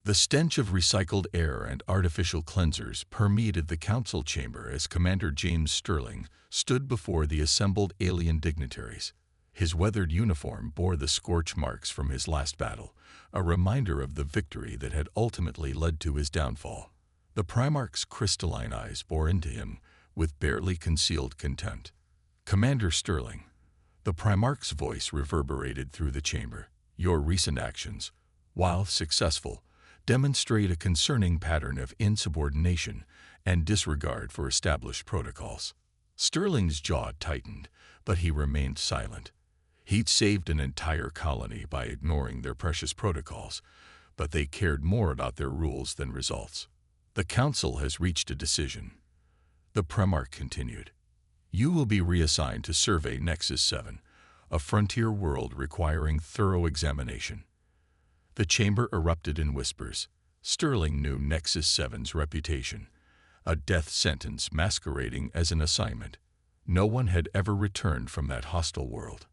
The stench of recycled air and artificial cleansers permeated the council chamber as Commander James Sterling stood before the assembled alien dignitaries. His weathered uniform bore the scorch marks from his last battle, a reminder of the victory that had ultimately led to his downfall. The Primarch's crystalline eyes bore into him with barely concealed contempt. "Commander Sterling," the Primarch's voice reverberated through the chamber, "your recent actions, while successful, demonstrate a concerning pattern of insubordination and disregard for established protocols." Sterling's jaw tightened, but he remained silent. He'd saved an entire colony by ignoring their precious protocols, but they cared more about their rules than results. "The Council has reached a decision," the Primarch continued. "You will be reassigned to survey Nexus 7, a frontier world requiring thorough examination." The chamber erupted in whispers. Sterling knew Nexus 7's reputation, a death sentence masquerading as an assignment. No one had ever returned from that hostile world.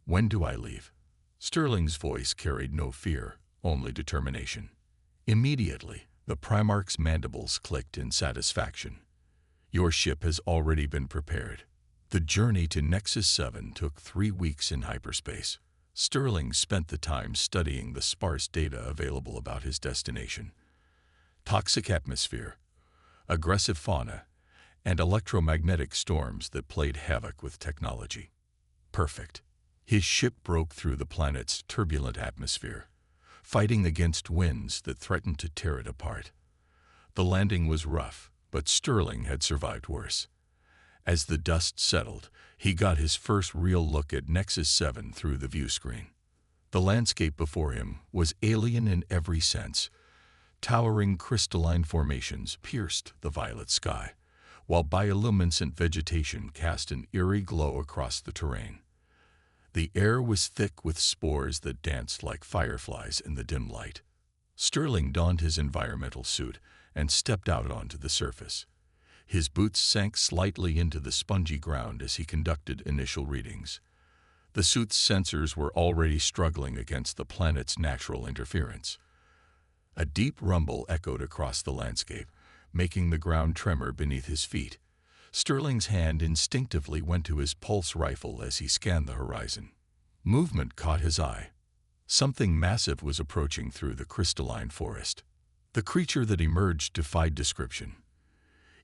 "When do I leave?" Sterling's voice carried no fear, only determination. Immediately, the Primarch's mandibles clicked in satisfaction. "Your ship has already been prepared." The journey to Nexus 7 took 3 weeks in hyperspace. Sterling spent the time studying the sparse data available about his destination. Toxic atmosphere, aggressive fauna, and electromagnetic storms that played havoc with technology. Perfect. His ship broke through the planet's turbulent atmosphere, fighting against winds that threatened to tear it apart. The landing was rough, but Sterling had survived worse. As the dust settled, he got his first real look at Nexus 7 through the view screen. The landscape before him was alien in every sense. Towering crystalline formations pierced the violet sky, while bioluminescent vegetation cast an eerie glow across the terrain. The air was thick with spores that danced like fireflies in the dim light. Sterling donned his environmental suit and stepped out onto the surface. His boots sank slightly into the spongy ground as he conducted initial readings. The suit's sensors were already struggling against the planet's natural interference. A deep rumble echoed across the landscape, making the ground tremor beneath his feet. Sterling's hand instinctively went to his pulse rifle as he scanned the horizon. Movement caught his eye. Something massive was approaching through the crystalline forest. The creature that emerged defied description.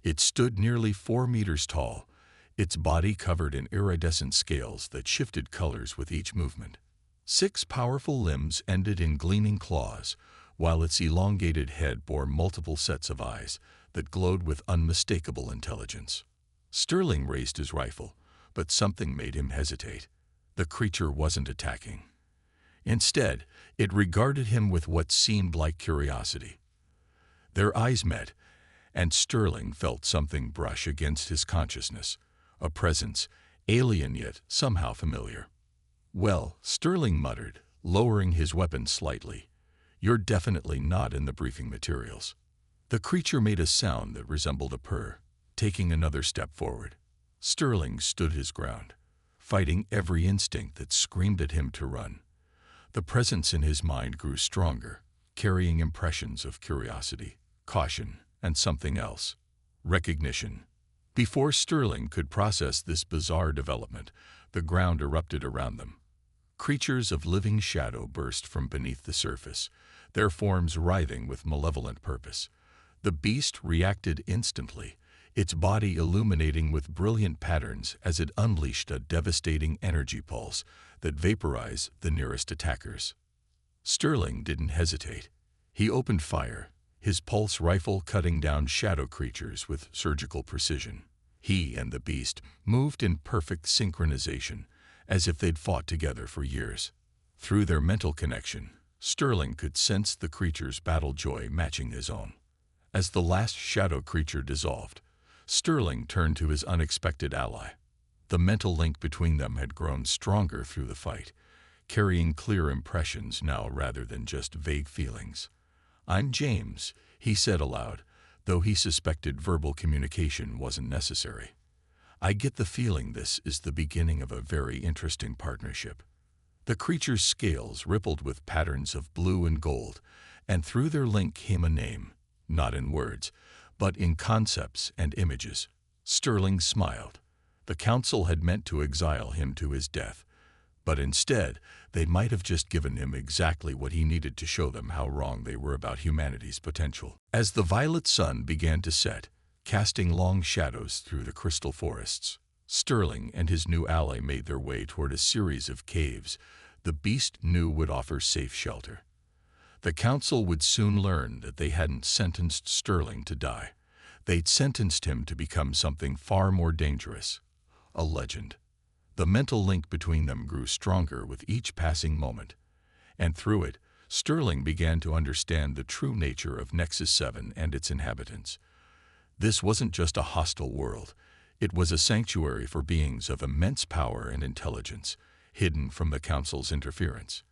It stood nearly 4 meters tall, its body covered in iridescent scales that shifted colors with each movement. 6 powerful limbs ended in gleaming claws, while its elongated head bore multiple sets of eyes that glowed with unmistakable intelligence. Sterling raised his rifle, but something made him hesitate. The creature wasn't attacking. Instead, it regarded him with what seemed like curiosity. Their eyes met, and Sterling felt something brush against his consciousness, a presence, alien yet somehow familiar. "Well," Sterling muttered, lowering his weapon slightly, "you're definitely not in the briefing materials." The creature made a sound that resembled a purr, taking another step forward. Sterling stood his ground, fighting every instinct that screamed at him to run. The presence in his mind grew stronger, carrying impressions of curiosity, caution, and something else, recognition. Before Sterling could process this bizarre development, the ground erupted around them. Creatures of living shadow burst from beneath the surface, their forms writhing with malevolent purpose. The beast reacted instantly, its body illuminating with brilliant patterns as it unleashed a devastating energy pulse that vaporized the nearest attackers. Sterling didn't hesitate. He opened fire, his pulse rifle cutting down shadow creatures with surgical precision. He and the beast moved in perfect synchronization, as if they'd fought together for years. Through their mental connection, Sterling could sense the creature's battle joy matching his own. As the last shadow creature dissolved, Sterling turned to his unexpected ally. The mental link between them had grown stronger through the fight, carrying clear impressions now rather than just vague feelings. "I'm James," he said aloud, though he suspected verbal communication wasn't necessary. "I get the feeling this is the beginning of a very interesting partnership." The creature's scales rippled with patterns of blue and gold, and through their link came a name, not in words, but in concepts and images. Sterling smiled. The Council had meant to exile him to his death, but instead, they might have just given him exactly what he needed to show them how wrong they were about humanity's potential. As the violet sun began to set, casting long shadows through the crystal forests, Sterling and his new ally made their way toward a series of caves the beast knew would offer safe shelter. The Council would soon learn that they hadn't sentenced Sterling to die. They'd sentenced him to become something far more dangerous, a legend. The mental link between them grew stronger with each passing moment, and through it, Sterling began to understand the true nature of Nexus 7 and its inhabitants. This wasn't just a hostile world. It was a sanctuary for beings of immense power and intelligence, hidden from the Council's interference.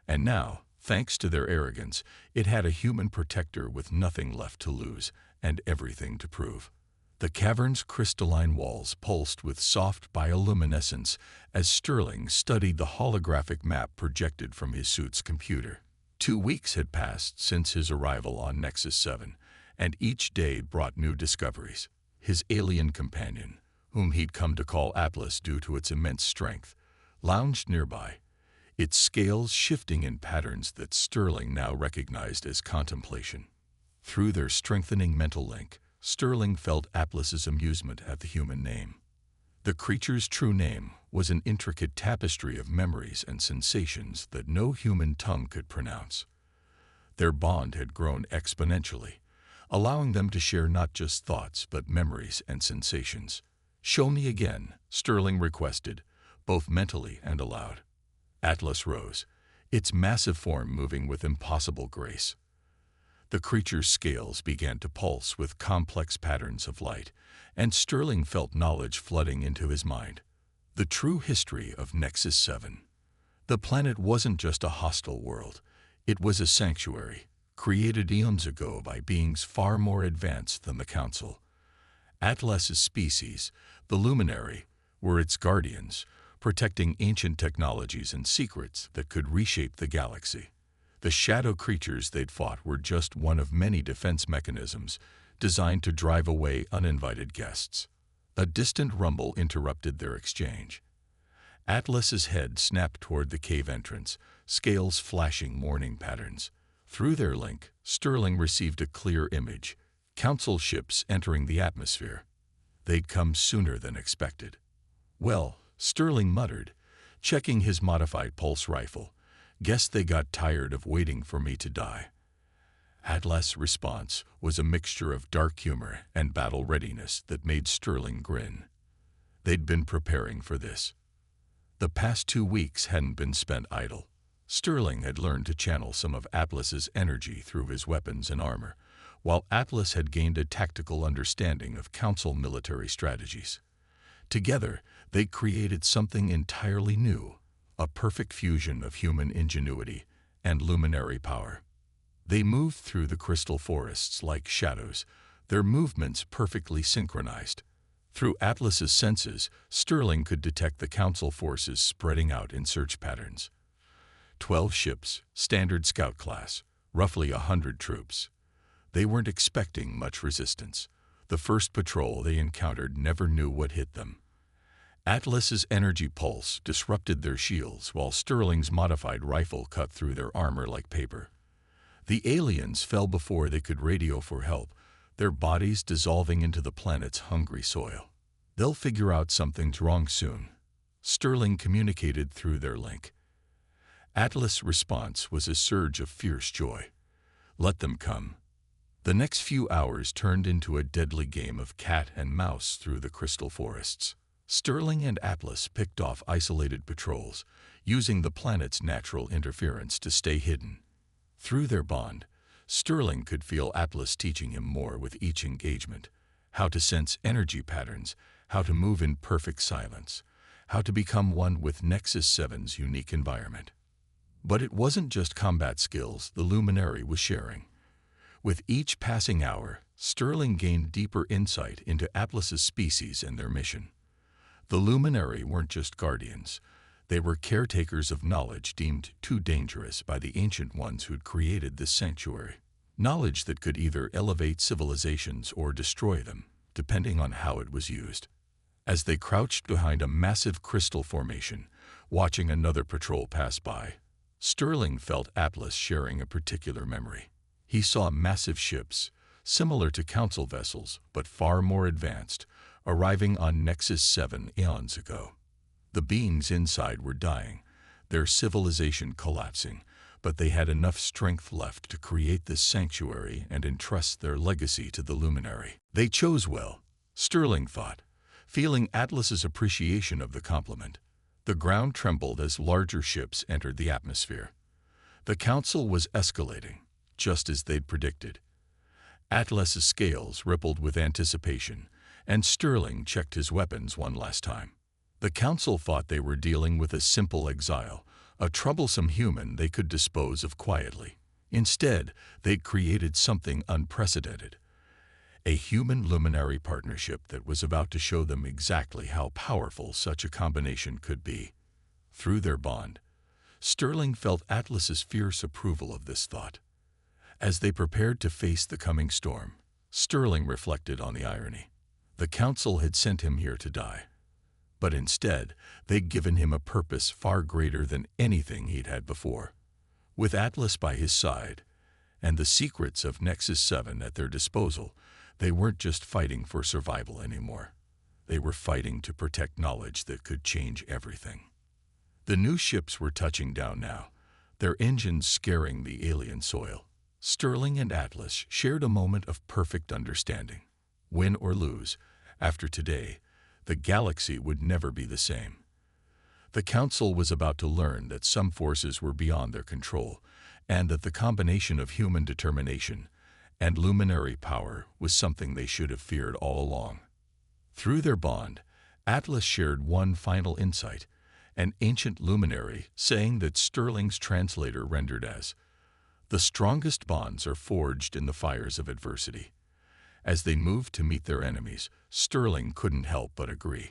And now, thanks to their arrogance, it had a human protector with nothing left to lose and everything to prove. The cavern's crystalline walls pulsed with soft bioluminescence as Sterling studied the holographic map projected from his suit's computer. 2 weeks had passed since his arrival on Nexus 7, and each day brought new discoveries. His alien companion, whom he'd come to call Atlas due to its immense strength, lounged nearby, its scales shifting in patterns that Sterling now recognized as contemplation. Through their strengthening mental link, Sterling felt Atlas's amusement at the human name. The creature's true name was an intricate tapestry of memories and sensations that no human tongue could pronounce. Their bond had grown exponentially, allowing them to share not just thoughts but memories and sensations. "Show me again," Sterling requested, both mentally and aloud. Atlas rose, its massive form moving with impossible grace. The creature's scales began to pulse with complex patterns of light, and Sterling felt knowledge flooding into his mind. The true history of Nexus 7. The planet wasn't just a hostile world. It was a sanctuary, created eons ago by beings far more advanced than the Council. Atlas's species, the Luminary, were its guardians, protecting ancient technologies and secrets that could reshape the galaxy. The shadow creatures they'd fought were just one of many defense mechanisms designed to drive away uninvited guests. A distant rumble interrupted their exchange. Atlas's head snapped toward the cave entrance, scales flashing warning patterns. Through their link, Sterling received a clear image: Council ships entering the atmosphere. They'd come sooner than expected. "Well," Sterling muttered, checking his modified pulse rifle, "guess they got tired of waiting for me to die." Atlas' response was a mixture of dark humor and battle readiness that made Sterling grin. They'd been preparing for this. The past 2 weeks hadn't been spent idle. Sterling had learned to channel some of Atlas's energy through his weapons and armor, while Atlas had gained a tactical understanding of Council military strategies. Together, they created something entirely new, a perfect fusion of human ingenuity and luminary power. They moved through the crystal forests like shadows, their movements perfectly synchronized. Through Atlas's senses, Sterling could detect the Council forces spreading out in search patterns. 12 ships, standard scout class, roughly 100 troops. They weren't expecting much resistance. The first patrol they encountered never knew what hit them. Atlas's energy pulse disrupted their shields while Sterling's modified rifle cut through their armor like paper. The aliens fell before they could radio for help, their bodies dissolving into the planet's hungry soil. "They'll figure out something's wrong soon," Sterling communicated through their link. Atlas' response was a surge of fierce joy. "Let them come." The next few hours turned into a deadly game of cat and mouse through the crystal forests. Sterling and Atlas picked off isolated patrols, using the planet's natural interference to stay hidden. Through their bond, Sterling could feel Atlas teaching him more with each engagement: how to sense energy patterns, how to move in perfect silence, how to become one with Nexus 7's unique environment. But it wasn't just combat skills the Luminary was sharing. With each passing hour, Sterling gained deeper insight into Atlas's species and their mission. The Luminary weren't just guardians. They were caretakers of knowledge deemed too dangerous by the ancient ones who'd created this sanctuary. Knowledge that could either elevate civilizations or destroy them, depending on how it was used. As they crouched behind a massive crystal formation, watching another patrol pass by, Sterling felt Atlas sharing a particular memory. He saw massive ships, similar to council vessels but far more advanced, arriving on Nexus 7 eons ago. The beings inside were dying, their civilization collapsing, but they had enough strength left to create this sanctuary and entrust their legacy to the luminary. They chose well, Sterling thought, feeling Atlas's appreciation of the compliment. The ground trembled as larger ships entered the atmosphere. The council was escalating, just as they'd predicted. Atlas's scales rippled with anticipation, and Sterling checked his weapons one last time. The council thought they were dealing with a simple exile, a troublesome human they could dispose of quietly. Instead, they'd created something unprecedented. A human luminary partnership that was about to show them exactly how powerful such a combination could be. Through their bond, Sterling felt Atlas's fierce approval of this thought. As they prepared to face the coming storm, Sterling reflected on the irony. The council had sent him here to die. But instead, they'd given him a purpose far greater than anything he'd had before. With Atlas by his side, and the secrets of Nexus 7 at their disposal, they weren't just fighting for survival anymore. They were fighting to protect knowledge that could change everything. The new ships were touching down now, their engines scaring the alien soil. Sterling and Atlas shared a moment of perfect understanding. Win or lose, after today, the galaxy would never be the same. The Council was about to learn that some forces were beyond their control, and that the combination of human determination and luminary power was something they should have feared all along. Through their bond, Atlas shared one final insight, an ancient luminary saying that Sterling's translator rendered as, "The strongest bonds are forged in the fires of adversity." As they moved to meet their enemies, Sterling couldn't help but agree.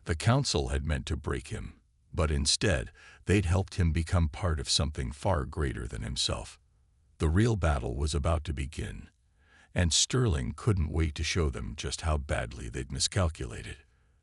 The Council had meant to break him, but instead, they'd helped him become part of something far greater than himself. The real battle was about to begin, and Sterling couldn't wait to show them just how badly they'd miscalculated.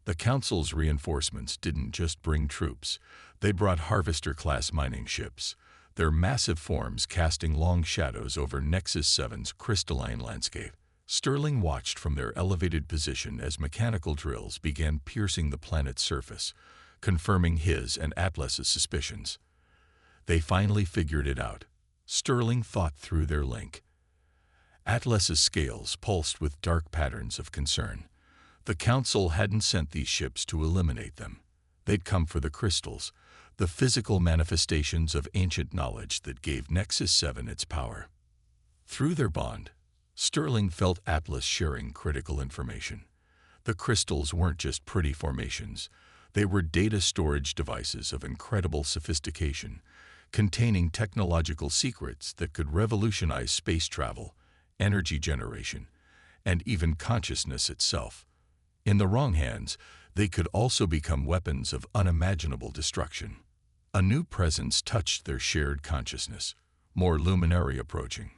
The Council's reinforcements didn't just bring troops, they brought Harvester-class mining ships, their massive forms casting long shadows over Nexus 7's crystalline landscape. Sterling watched from their elevated position as mechanical drills began piercing the planet's surface, confirming his and Atlas's suspicions. They finally figured it out. Sterling thought through their link. Atlas's scales pulsed with dark patterns of concern. The Council hadn't sent these ships to eliminate them. They'd come for the crystals, the physical manifestations of ancient knowledge that gave Nexus 7 its power. Through their bond, Sterling felt Atlas sharing critical information. The crystals weren't just pretty formations. They were data storage devices of incredible sophistication, containing technological secrets that could revolutionize space travel, energy generation, and even consciousness itself. In the wrong hands, they could also become weapons of unimaginable destruction. A new presence touched their shared consciousness, more luminary approaching.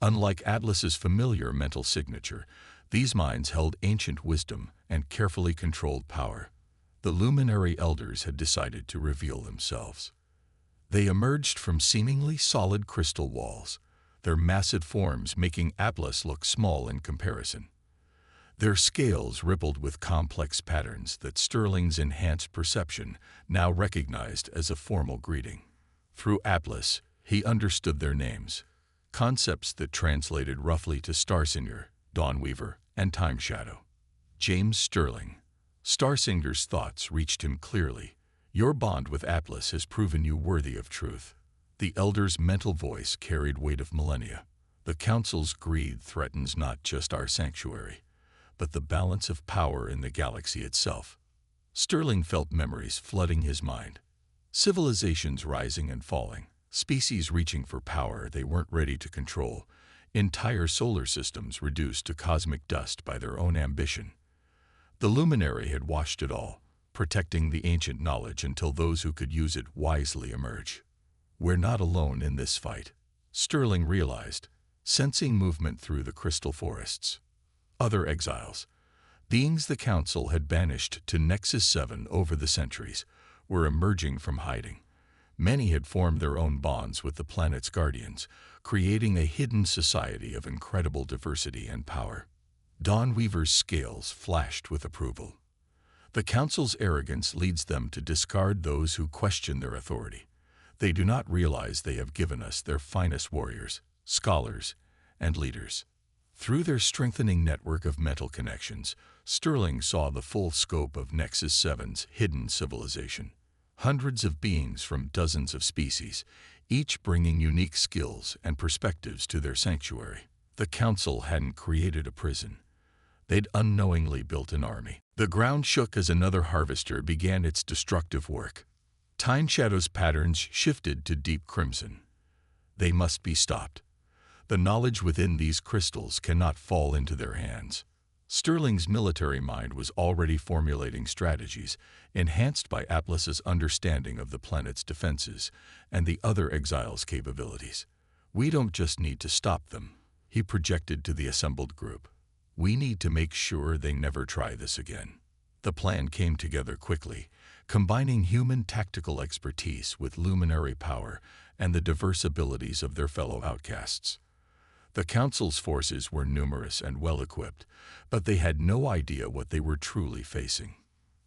Unlike Atlas's familiar mental signature, these minds held ancient wisdom and carefully controlled power. The luminary elders had decided to reveal themselves. They emerged from seemingly solid crystal walls, their massive forms making Atlas look small in comparison. Their scales rippled with complex patterns that Sterling's enhanced perception now recognized as a formal greeting. Through Atlas, he understood their names, concepts that translated roughly to Starsinger, Dawnweaver, and Time Shadow. James Sterling. Starsinger's thoughts reached him clearly. Your bond with Atlas has proven you worthy of truth. The Elder's mental voice carried weight of millennia. The Council's greed threatens not just our sanctuary, but the balance of power in the galaxy itself. Sterling felt memories flooding his mind. Civilizations rising and falling, species reaching for power they weren't ready to control, entire solar systems reduced to cosmic dust by their own ambition. The luminary had watched it all, protecting the ancient knowledge until those who could use it wisely emerge. We're not alone in this fight, Sterling realized, sensing movement through the crystal forests. Other exiles, beings the Council had banished to Nexus 7 over the centuries, were emerging from hiding. Many had formed their own bonds with the planet's guardians, creating a hidden society of incredible diversity and power. Dawnweaver's scales flashed with approval. The Council's arrogance leads them to discard those who question their authority. They do not realize they have given us their finest warriors, scholars, and leaders. Through their strengthening network of mental connections, Sterling saw the full scope of Nexus 7's hidden civilization. Hundreds of beings from dozens of species, each bringing unique skills and perspectives to their sanctuary. The Council hadn't created a prison. They'd unknowingly built an army. The ground shook as another harvester began its destructive work. Time Shadow's patterns shifted to deep crimson. They must be stopped. The knowledge within these crystals cannot fall into their hands. Sterling's military mind was already formulating strategies, enhanced by Atlas's understanding of the planet's defenses and the other exiles' capabilities. We don't just need to stop them, he projected to the assembled group. We need to make sure they never try this again. The plan came together quickly, combining human tactical expertise with luminary power and the diverse abilities of their fellow outcasts. The Council's forces were numerous and well-equipped, but they had no idea what they were truly facing.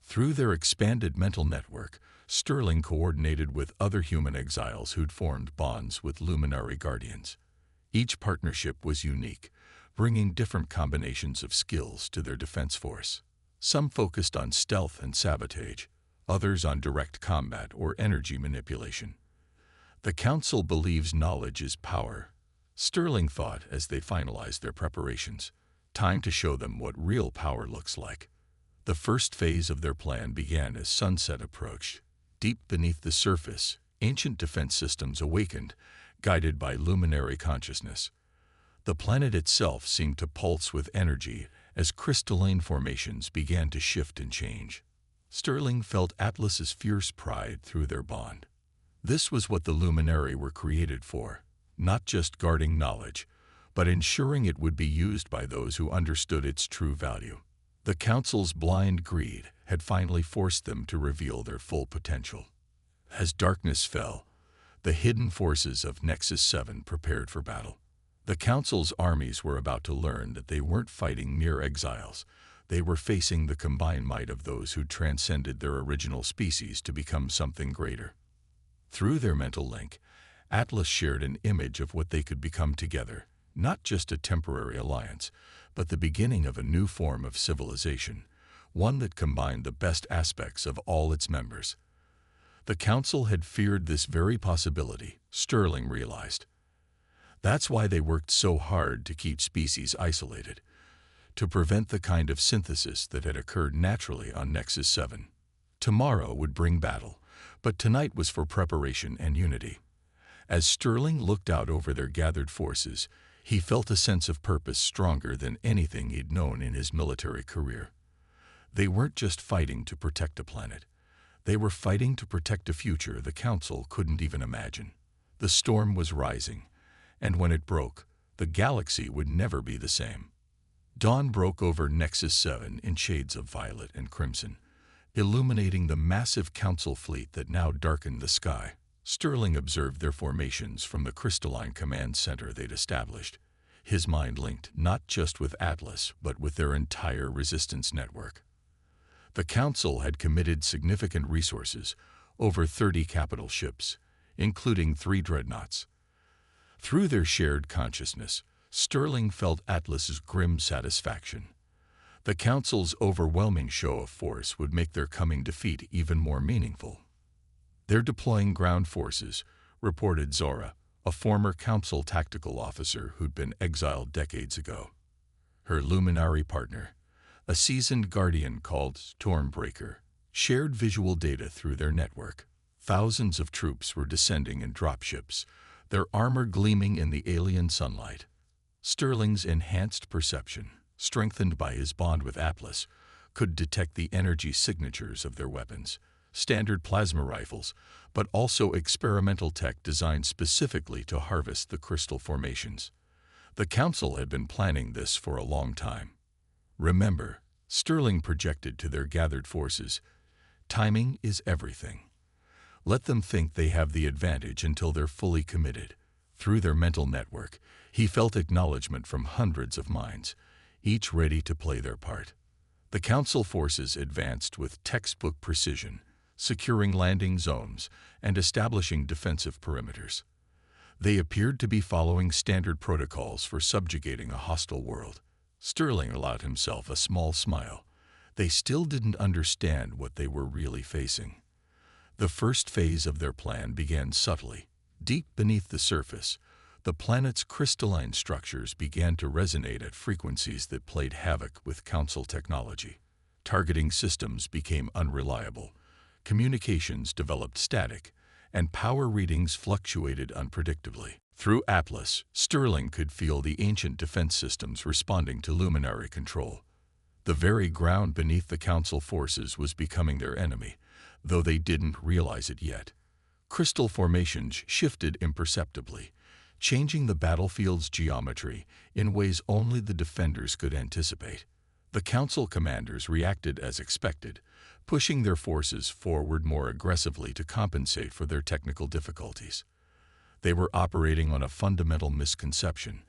Through their expanded mental network, Sterling coordinated with other human exiles who'd formed bonds with luminary guardians. Each partnership was unique, bringing different combinations of skills to their defense force. Some focused on stealth and sabotage, others on direct combat or energy manipulation. The Council believes knowledge is power, Sterling thought as they finalized their preparations. Time to show them what real power looks like. The first phase of their plan began as sunset approached. Deep beneath the surface, ancient defense systems awakened, guided by luminary consciousness. The planet itself seemed to pulse with energy as crystalline formations began to shift and change. Sterling felt Atlas's fierce pride through their bond. This was what the luminary were created for, not just guarding knowledge, but ensuring it would be used by those who understood its true value. The Council's blind greed had finally forced them to reveal their full potential. As darkness fell, the hidden forces of Nexus 7 prepared for battle. The Council's armies were about to learn that they weren't fighting mere exiles. They were facing the combined might of those who transcended their original species to become something greater. Through their mental link, Atlas shared an image of what they could become together, not just a temporary alliance, but the beginning of a new form of civilization, one that combined the best aspects of all its members. The Council had feared this very possibility, Sterling realized. That's why they worked so hard to keep species isolated, to prevent the kind of synthesis that had occurred naturally on Nexus 7. Tomorrow would bring battle, but tonight was for preparation and unity. As Sterling looked out over their gathered forces, he felt a sense of purpose stronger than anything he'd known in his military career. They weren't just fighting to protect a planet. They were fighting to protect a future the Council couldn't even imagine. The storm was rising, and when it broke, the galaxy would never be the same. Dawn broke over Nexus 7 in shades of violet and crimson, illuminating the massive Council fleet that now darkened the sky. Sterling observed their formations from the crystalline command center they'd established, his mind linked not just with Atlas but with their entire resistance network. The Council had committed significant resources, over 30 capital ships, including 3 dreadnoughts. Through their shared consciousness, Sterling felt Atlas's grim satisfaction. The Council's overwhelming show of force would make their coming defeat even more meaningful. "They're deploying ground forces," reported Zora, a former Council tactical officer who'd been exiled decades ago. Her luminary partner, a seasoned guardian called Stormbreaker, shared visual data through their network. Thousands of troops were descending in dropships, their armor gleaming in the alien sunlight. Sterling's enhanced perception, strengthened by his bond with Atlas, could detect the energy signatures of their weapons, standard plasma rifles, but also experimental tech designed specifically to harvest the crystal formations. The Council had been planning this for a long time. Remember, Sterling projected to their gathered forces, "Timing is everything. Let them think they have the advantage until they're fully committed." Through their mental network, he felt acknowledgement from hundreds of minds, each ready to play their part. The Council forces advanced with textbook precision, securing landing zones and establishing defensive perimeters. They appeared to be following standard protocols for subjugating a hostile world. Sterling allowed himself a small smile. They still didn't understand what they were really facing. The first phase of their plan began subtly. Deep beneath the surface, the planet's crystalline structures began to resonate at frequencies that played havoc with Council technology. Targeting systems became unreliable, communications developed static, and power readings fluctuated unpredictably. Through Atlas, Sterling could feel the ancient defense systems responding to luminary control. The very ground beneath the Council forces was becoming their enemy, though they didn't realize it yet. Crystal formations shifted imperceptibly, changing the battlefield's geometry in ways only the defenders could anticipate. The Council commanders reacted as expected, pushing their forces forward more aggressively to compensate for their technical difficulties. They were operating on a fundamental misconception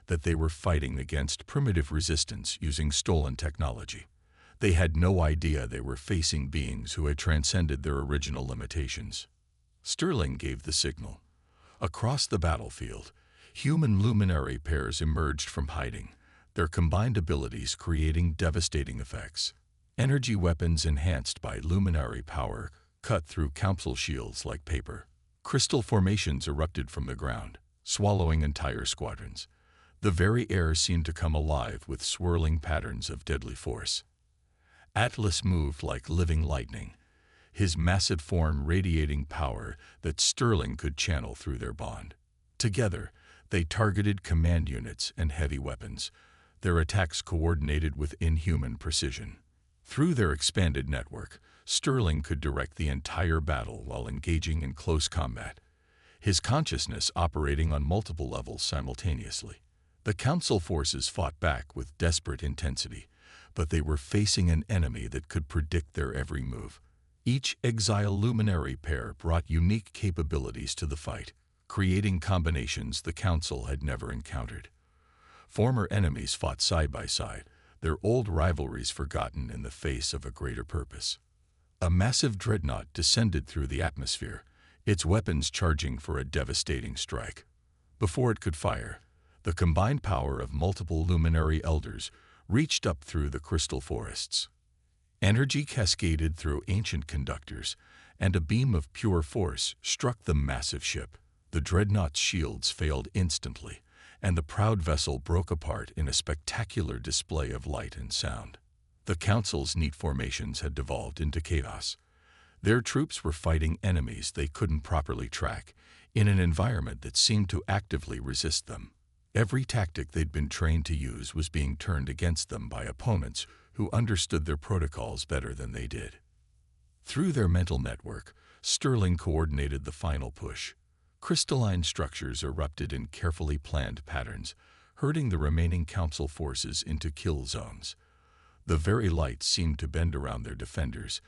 that they were fighting against primitive resistance using stolen technology. They had no idea they were facing beings who had transcended their original limitations. Sterling gave the signal. Across the battlefield, human luminary pairs emerged from hiding, their combined abilities creating devastating effects. Energy weapons enhanced by luminary power cut through Council shields like paper. Crystal formations erupted from the ground, swallowing entire squadrons. The very air seemed to come alive with swirling patterns of deadly force. Atlas moved like living lightning, his massive form radiating power that Sterling could channel through their bond. Together, they targeted command units and heavy weapons, their attacks coordinated with inhuman precision. Through their expanded network, Sterling could direct the entire battle while engaging in close combat, his consciousness operating on multiple levels simultaneously. The Council forces fought back with desperate intensity, but they were facing an enemy that could predict their every move. Each exile luminary pair brought unique capabilities to the fight, creating combinations the Council had never encountered. Former enemies fought side by side, their old rivalries forgotten in the face of a greater purpose. A massive dreadnought descended through the atmosphere, its weapons charging for a devastating strike. Before it could fire, the combined power of multiple luminary elders reached up through the crystal forests. Energy cascaded through ancient conductors, and a beam of pure force struck the massive ship. The dreadnought's shields failed instantly, and the proud vessel broke apart in a spectacular display of light and sound. The Council's neat formations had devolved into chaos. Their troops were fighting enemies they couldn't properly track, in an environment that seemed to actively resist them. Every tactic they'd been trained to use was being turned against them by opponents who understood their protocols better than they did. Through their mental network, Sterling coordinated the final push. Crystalline structures erupted in carefully planned patterns, herding the remaining Council forces into kill zones. The very light seemed to bend around their defenders,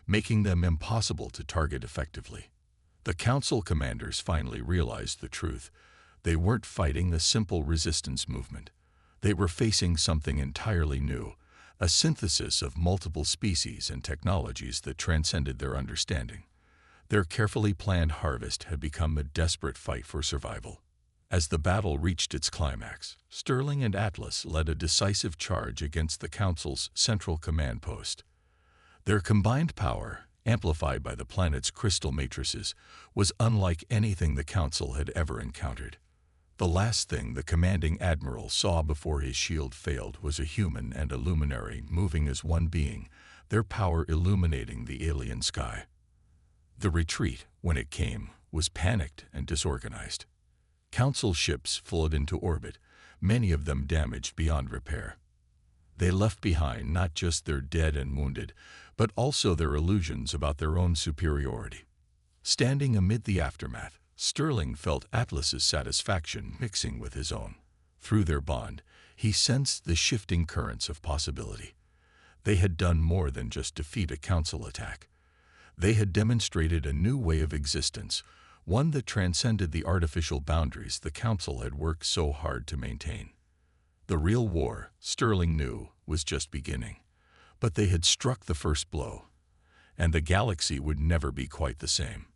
making them impossible to target effectively. The Council commanders finally realized the truth. They weren't fighting a simple resistance movement. They were facing something entirely new, a synthesis of multiple species and technologies that transcended their understanding. Their carefully planned harvest had become a desperate fight for survival. As the battle reached its climax, Sterling and Atlas led a decisive charge against the Council's central command post. Their combined power, amplified by the planet's crystal matrices, was unlike anything the Council had ever encountered. The last thing the commanding admiral saw before his shield failed was a human and a luminary moving as one being, their power illuminating the alien sky. The retreat, when it came, was panicked and disorganized. Council ships flowed into orbit, many of them damaged beyond repair. They left behind not just their dead and wounded, but also their illusions about their own superiority. Standing amid the aftermath, Sterling felt Atlas's satisfaction mixing with his own. Through their bond, he sensed the shifting currents of possibility. They had done more than just defeat a council attack. They had demonstrated a new way of existence, one that transcended the artificial boundaries the council had worked so hard to maintain. The real war, Sterling knew, was just beginning. But they had struck the first blow, and the galaxy would never be quite the same.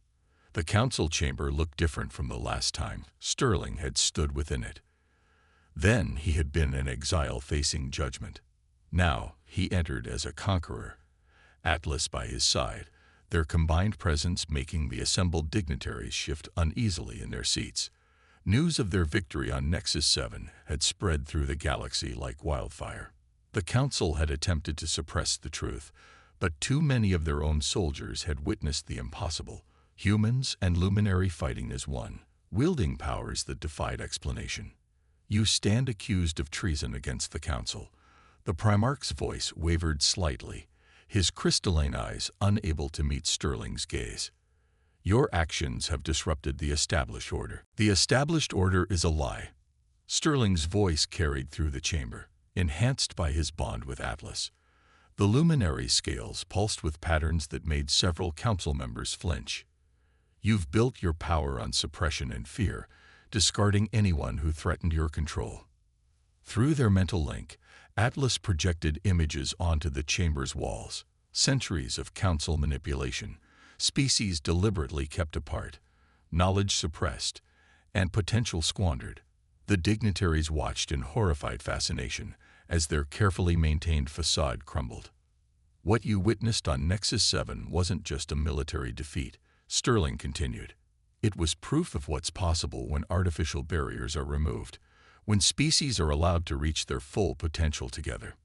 The council chamber looked different from the last time Sterling had stood within it. Then he had been in exile facing judgment. Now he entered as a conqueror, Atlas by his side, their combined presence making the assembled dignitaries shift uneasily in their seats. News of their victory on Nexus 7 had spread through the galaxy like wildfire. The council had attempted to suppress the truth, but too many of their own soldiers had witnessed the impossible. Humans and Luminary fighting as one, wielding powers that defied explanation. You stand accused of treason against the council. The Primarch's voice wavered slightly, his crystalline eyes unable to meet Sterling's gaze. Your actions have disrupted the established order. The established order is a lie. Sterling's voice carried through the chamber, enhanced by his bond with Atlas. The luminary scales pulsed with patterns that made several council members flinch. You've built your power on suppression and fear, discarding anyone who threatened your control. Through their mental link, Atlas projected images onto the chamber's walls, centuries of council manipulation, species deliberately kept apart, knowledge suppressed, and potential squandered. The dignitaries watched in horrified fascination as their carefully maintained facade crumbled. What you witnessed on Nexus 7 wasn't just a military defeat, Sterling continued. It was proof of what's possible when artificial barriers are removed, when species are allowed to reach their full potential together.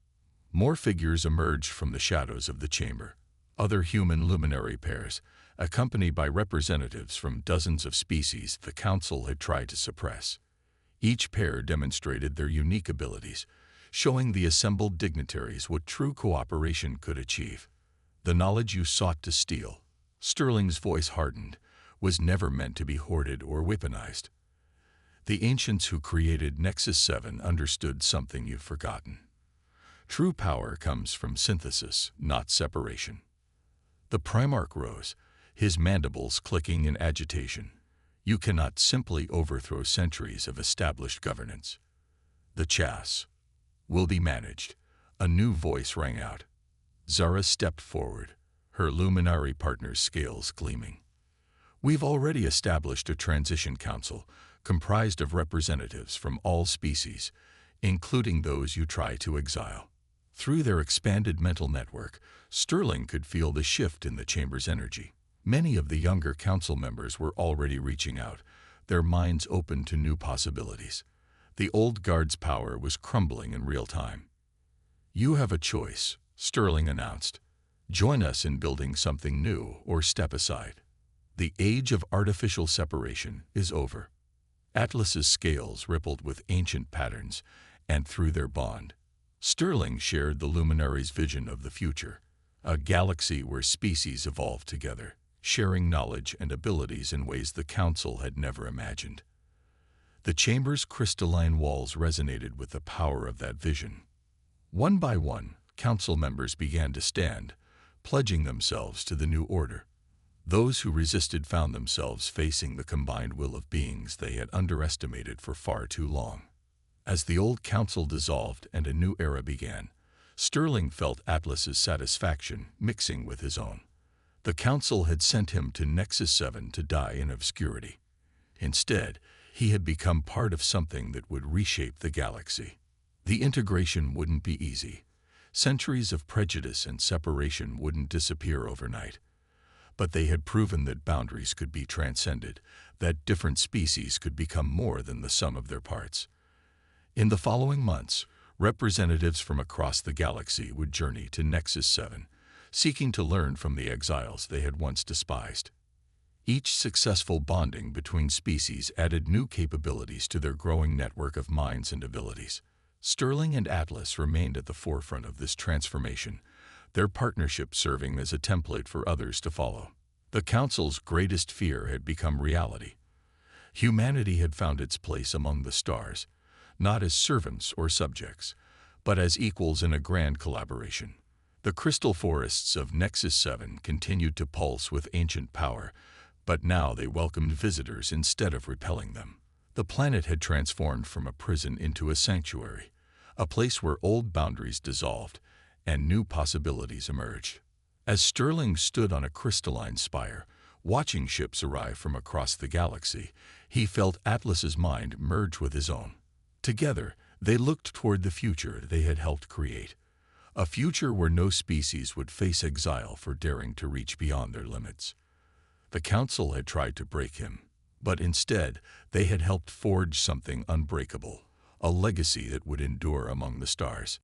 More figures emerged from the shadows of the chamber, other human luminary pairs, accompanied by representatives from dozens of species the council had tried to suppress. Each pair demonstrated their unique abilities, showing the assembled dignitaries what true cooperation could achieve. The knowledge you sought to steal, Sterling's voice hardened, was never meant to be hoarded or weaponized. The ancients who created Nexus 7 understood something you've forgotten. True power comes from synthesis, not separation. The Primarch rose, his mandibles clicking in agitation. You cannot simply overthrow centuries of established governance. The chaos will be managed. A new voice rang out. Zara stepped forward, her luminary partner's scales gleaming. We've already established a transition council comprised of representatives from all species, including those you try to exile. Through their expanded mental network, Sterling could feel the shift in the chamber's energy. Many of the younger council members were already reaching out, their minds open to new possibilities. The old guard's power was crumbling in real time. You have a choice, Sterling announced. Join us in building something new or step aside. The age of artificial separation is over. Atlas's scales rippled with ancient patterns, and through their bond, Sterling shared the luminary's vision of the future, a galaxy where species evolved together, sharing knowledge and abilities in ways the council had never imagined. The chamber's crystalline walls resonated with the power of that vision. One by one, council members began to stand, pledging themselves to the new order. Those who resisted found themselves facing the combined will of beings they had underestimated for far too long. As the old council dissolved and a new era began, Sterling felt Atlas's satisfaction mixing with his own. The council had sent him to Nexus 7 to die in obscurity. Instead, he had become part of something that would reshape the galaxy. The integration wouldn't be easy. Centuries of prejudice and separation wouldn't disappear overnight. But they had proven that boundaries could be transcended, that different species could become more than the sum of their parts. In the following months, representatives from across the galaxy would journey to Nexus 7, seeking to learn from the exiles they had once despised. Each successful bonding between species added new capabilities to their growing network of minds and abilities. Sterling and Atlas remained at the forefront of this transformation, their partnership serving as a template for others to follow. The Council's greatest fear had become reality. Humanity had found its place among the stars, not as servants or subjects, but as equals in a grand collaboration. The crystal forests of Nexus 7 continued to pulse with ancient power, but now they welcomed visitors instead of repelling them. The planet had transformed from a prison into a sanctuary, a place where old boundaries dissolved and new possibilities emerged. As Sterling stood on a crystalline spire, watching ships arrive from across the galaxy, he felt Atlas's mind merge with his own. Together, they looked toward the future they had helped create, a future where no species would face exile for daring to reach beyond their limits. The Council had tried to break him, but instead they had helped forge something unbreakable, a legacy that would endure among the stars.